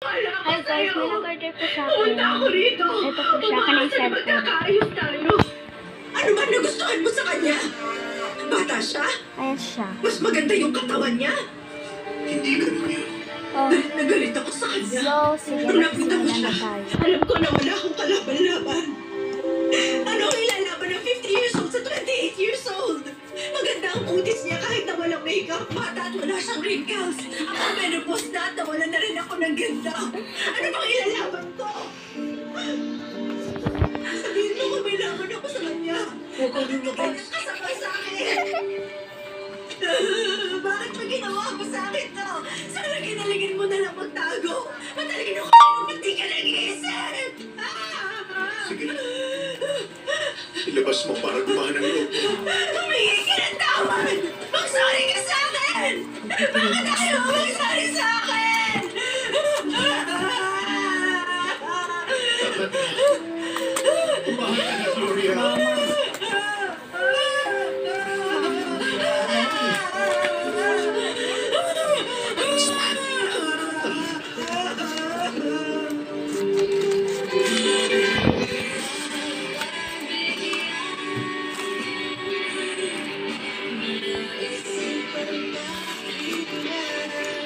Hi guys, may nag-order po sa akin. Ito po siya, kanang cellphone. Ano ba nagustuhan mo sa kanya? Bata siya? Ayan siya. Mas maganda yung katawan niya? Hindi ganun yun. Oh, Nagalit ako sa kanya. so, sige, Nung nakita ko nagsimulan siya, na tayo. alam ko na wala akong kalaban-laban. Ano ang ilalaban ng 50 years old sa 28 years old? Maganda ang kutis niya kahit na walang makeup, bata at wala siyang wrinkles. Ako menopause na at nawala na rin ako ng ganda. Ano bang ilalaban ko? Sabihin mo kung may laban ako sa kanya. Bakit ka kanyang kasama sa akin? Bakit mo ginawa mo sa akin to? Sana kinaligin mo na lang magtago. Matalagin ako ba't di ka nag-iisip? Sige na. Ilabas mo para gumahan ang loob. Humingi ka ng tawad! Mag-sorry ka sa akin! Bakit ayaw mo mag-sorry sa akin? Dapat na. Gumahan ka na, Gloria.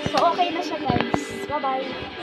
So, okay na siya guys. Bye-bye.